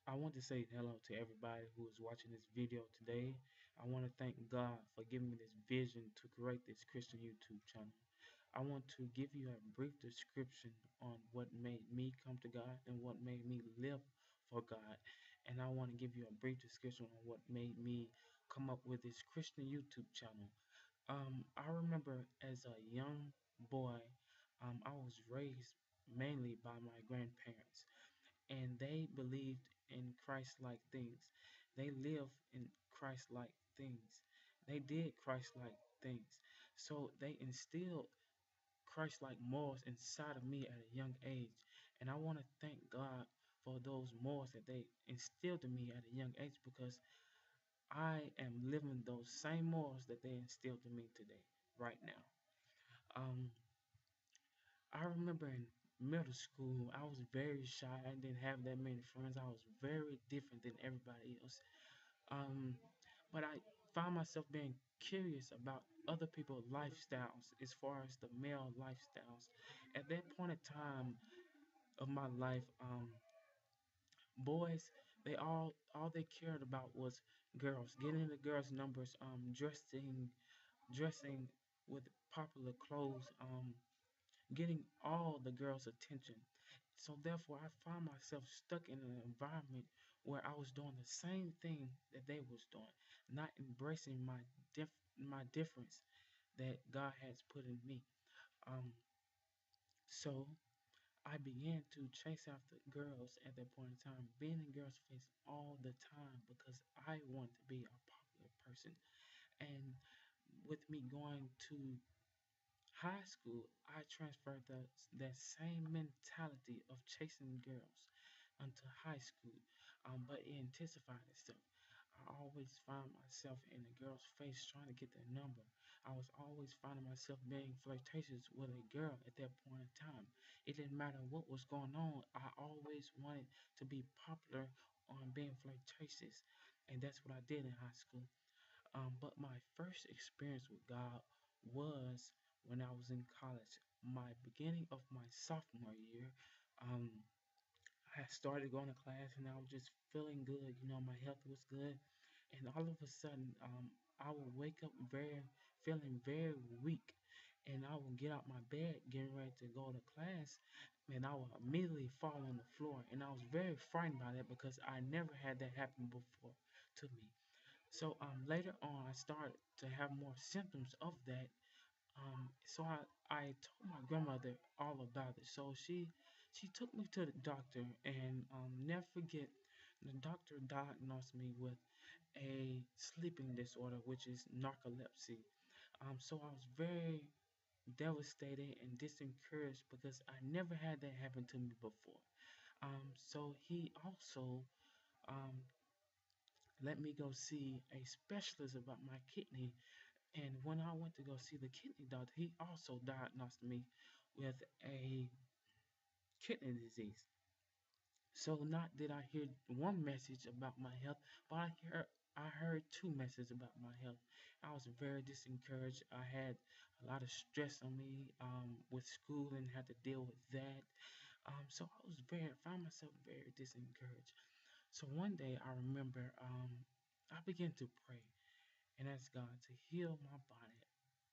I want to say hello to everybody who is watching this video today. I want to thank God for giving me this vision to create this Christian YouTube channel. I want to give you a brief description on what made me come to God and what made me live for God. And I want to give you a brief description on what made me come up with this Christian YouTube channel. I remember as a young boy, I was raised mainly by my grandparents, and they believed in Christ-like things. They lived in Christ-like things. They did Christ-like things. So they instilled Christ-like morals inside of me at a young age. And I want to thank God for those morals that they instilled in me at a young age, because I am living those same morals that they instilled in me today, right now. Um, I remember in middle school, I was very shy. I didn't have that many friends. I was very different than everybody else. Um, but I found myself being curious about other people's lifestyles as far as the male lifestyles. At that point in time of my life, boys, they all they cared about was girls, getting the girls' numbers, dressing with popular clothes, getting all the girls' attention. So therefore, I found myself stuck in an environment where I was doing the same thing that they was doing, not embracing my difference that God has put in me. Um, so I began to chase after girls at that point in time, being in girls' face all the time because I wanted to be a popular person. And with me going to high school, I transferred that same mentality of chasing girls unto high school, but it intensified itself. I always found myself in a girl's face trying to get their number. I was always finding myself being flirtatious with a girl at that point in time. It didn't matter what was going on. I always wanted to be popular on being flirtatious, and that's what I did in high school. But my first experience with God was when I was in college. My beginning of my sophomore year, um, I started going to class and I was just feeling good. My health was good, and all of a sudden, I would wake up feeling very weak, and I would get out my bed, getting ready to go to class, and I would immediately fall on the floor, and I was very frightened by that because I never had that happen before to me. So later on, I started to have more symptoms of that. So I told my grandmother all about it. So she took me to the doctor, and never forget, the doctor diagnosed me with a sleeping disorder, which is narcolepsy. So I was very devastated and disencouraged because I never had that happen to me before. So he also um, let me go see a specialist about my kidney. And when I went to go see the kidney doctor, he also diagnosed me with a kidney disease. So not did I hear one message about my health, but I heard two messages about my health. I was very disencouraged. I had a lot of stress on me with school and had to deal with that. So found myself very disencouraged. So one day I remember I began to pray and ask God to heal my body.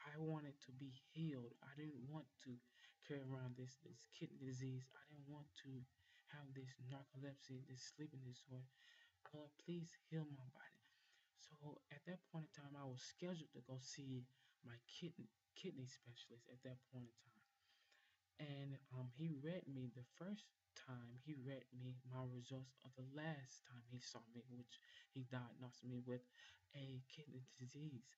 I wanted to be healed. I didn't want to carry around this kidney disease. I didn't want to have this narcolepsy, this sleeping disorder. Lord, please heal my body. So at that point in time, I was scheduled to go see my kidney specialist at that point in time. And he read me the first time he read me my results of the last time he saw me, which he diagnosed me with a kidney disease.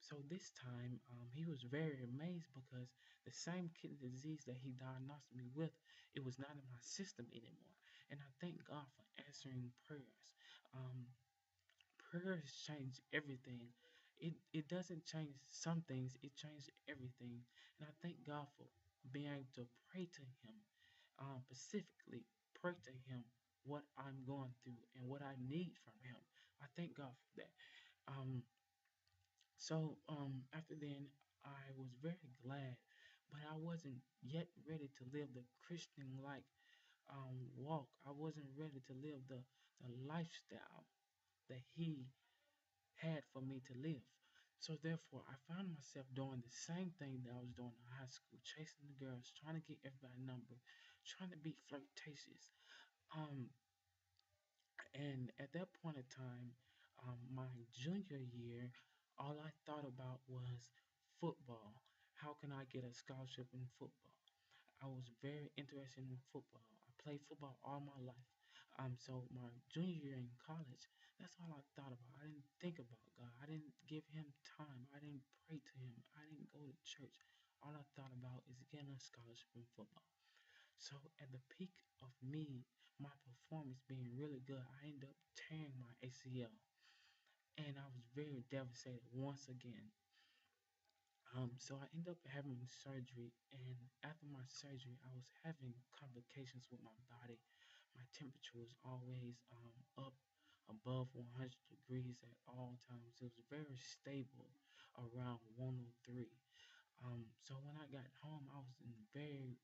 So this time, he was very amazed because the same kidney disease that he diagnosed me with, it was not in my system anymore. And I thank God for answering prayers. Um, Prayers change everything. It doesn't change some things, it changes everything. And I thank God for being able to pray to him, specifically pray to him what I'm going through and what I need from him. I thank God for that. Um, After then, I was very glad, but I wasn't yet ready to live the Christian like walk. I wasn't ready to live the lifestyle that He had for me to live. So therefore, I found myself doing the same thing that I was doing in high school, chasing the girls, trying to get everybody number, trying to be flirtatious. Um, and at that point in time, my junior year, all I thought about was football. How can I get a scholarship in football? I was very interested in football. I played football all my life. So my junior year in college, that's all I thought about. I didn't think about God. I didn't give Him time. I didn't pray to Him. I didn't go to church. All I thought about is getting a scholarship in football. So at the peak of me, my performance being really good, I ended up tearing my ACL, and I was very devastated once again. So I ended up having surgery, and after my surgery, I was having complications with my body. My temperature was always up above 100 degrees at all times. It was very stable around 103. So when I got home, I was in very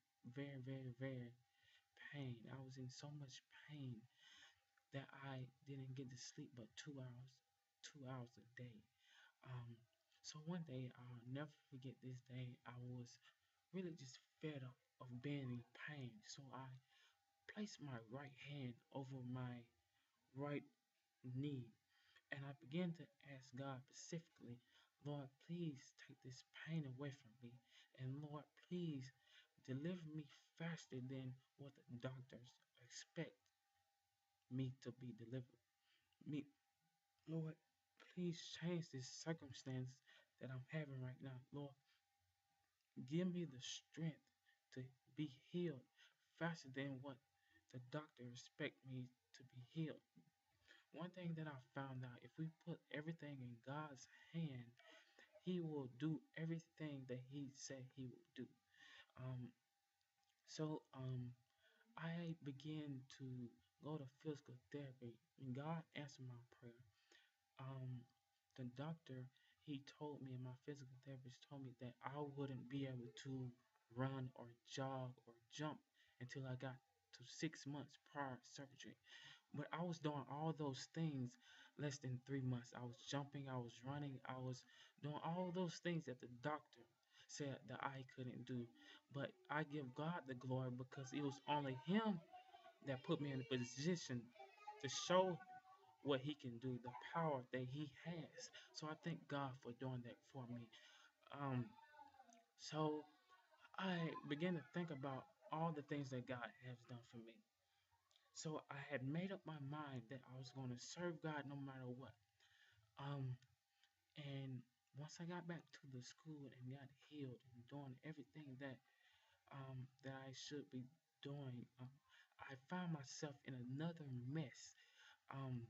pain. I was in so much pain that I didn't get to sleep but 2 hours a day. Um, so one day, I'll never forget this day. I was really just fed up of being in pain. So I placed my right hand over my right knee, and I began to ask God specifically, Lord, please take this pain away from me. And Lord, please deliver me faster than what the doctors expect me to be delivered. Me, Lord, please change this circumstance that I'm having right now. Lord, give me the strength to be healed faster than what the doctor expect me to be healed. One thing that I found out, if we put everything in God's hand, He will do everything that He said He will do. Um, so I began to go to physical therapy, and God answered my prayer. um, the doctor, he told me, and my physical therapist told me that I wouldn't be able to run or jog or jump until I got to 6 months prior surgery. But I was doing all those things less than 3 months. I was jumping, I was running, I was doing all those things that the doctor said that I couldn't do. But I give God the glory because it was only Him that put me in a position to show what He can do, the power that He has. So I thank God for doing that for me. Um, so I began to think about all the things that God has done for me. So I had made up my mind that I was going to serve God no matter what. Um, and once I got back to the school and got healed and doing everything that I should be doing, I found myself in another mess. Um,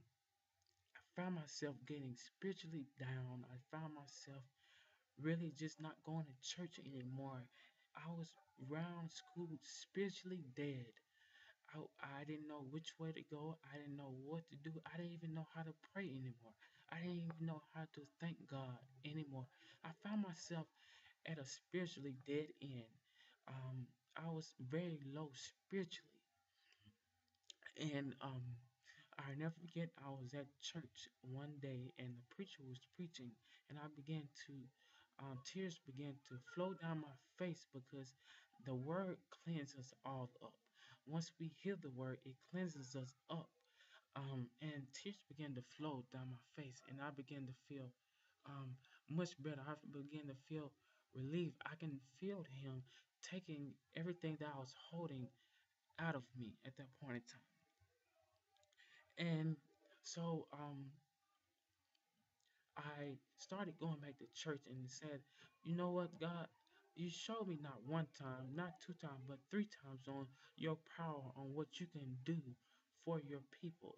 I found myself getting spiritually down. I found myself really just not going to church anymore. I was around school spiritually dead. I didn't know which way to go. I didn't know what to do. I didn't even know how to pray anymore. I didn't even know how to thank God anymore. I found myself at a spiritually dead end. Um, I was very low spiritually. And I never forget, I was at church one day and the preacher was preaching, and I began to, tears began to flow down my face because the word cleanses us all up. Once we hear the word, it cleanses us up. And tears began to flow down my face, and I began to feel much better. I began to feel relief. I can feel Him taking everything that I was holding out of me at that point in time. And so I started going back to church and said, you know what, God, you showed me not one time, not two times, but three times on your power, on what you can do for your people.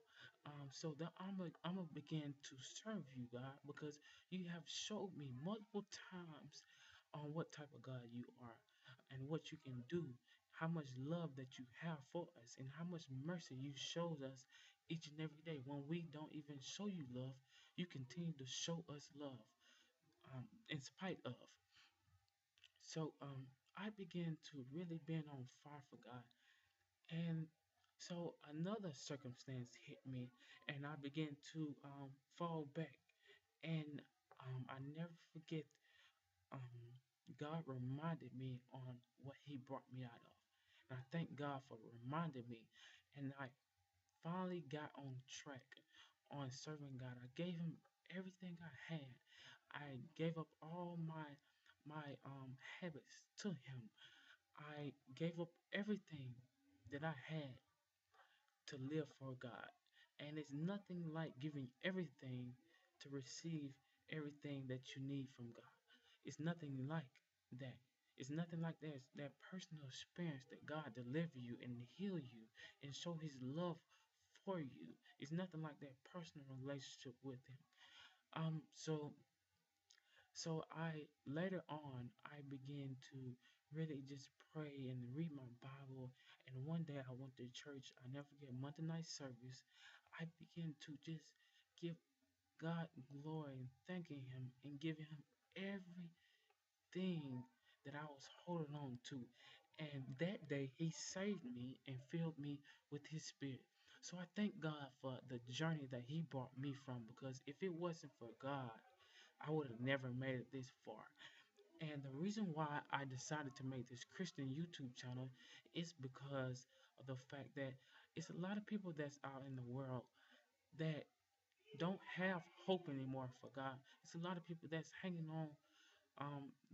So that I'm gonna begin to serve you, God, because you have showed me multiple times on what type of God you are and what you can do, how much love that you have for us, and how much mercy you shows us each and every day. When we don't even show you love, you continue to show us love in spite of. So I began to really be on fire for God. And So another circumstance hit me, and I began to fall back. And I never forget, um, God reminded me on what He brought me out of. And I thank God for reminding me. And I finally got on track on serving God. I gave Him everything I had. I gave up all my habits to Him. I gave up everything that I had to live for God. And it's nothing like giving everything to receive everything that you need from God. It's nothing like that. It's nothing like that. It's that personal experience that God deliver you and heal you and show His love for you. It's nothing like that personal relationship with Him. Um, so so I later on I began to really just pray and read my Bible. And one day I went to church. I never forget Monday night service. I began to just give God glory and thanking Him and giving Him everything that I was holding on to. And that day He saved me and filled me with His Spirit. So I thank God for the journey that He brought me from, because if it wasn't for God, I would have never made it this far. And the reason why I decided to make this Christian YouTube channel is because of the fact that it's a lot of people that's out in the world that don't have hope anymore for God. It's a lot of people that's hanging on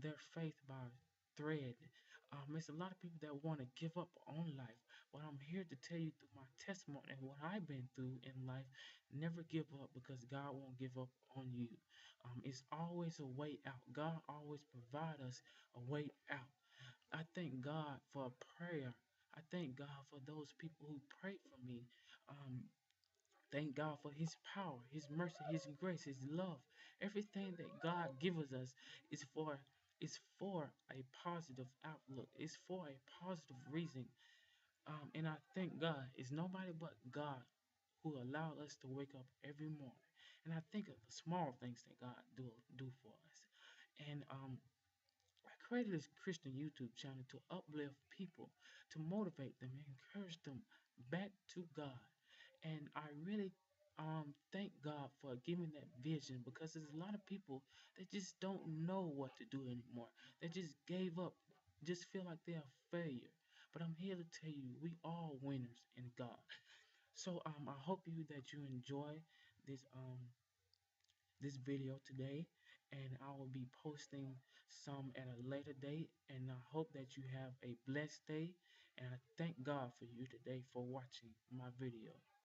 their faith by thread. It's a lot of people that want to give up on life. But I'm here to tell you through my testimony and what I've been through in life, never give up, because God won't give up on you. It's always a way out. God always provide us a way out. I thank God for prayer. I thank God for those people who pray for me. Um, Thank God for His power, His mercy, His grace, His love. Everything that God gives us is for a positive outlook. It's for a positive reason. And I thank God. It's nobody but God who allowed us to wake up every morning. And I think of the small things that God do for us. And I created this Christian YouTube channel to uplift people, to motivate them, encourage them back to God. And I really thank God for giving that vision, because there's a lot of people that just don't know what to do anymore. They just gave up, just feel like they're a failure. But I'm here to tell you, we all winners in God. So I hope that you enjoy this video today, and I will be posting some at a later date. And I hope that you have a blessed day, and I thank God for you today for watching my video.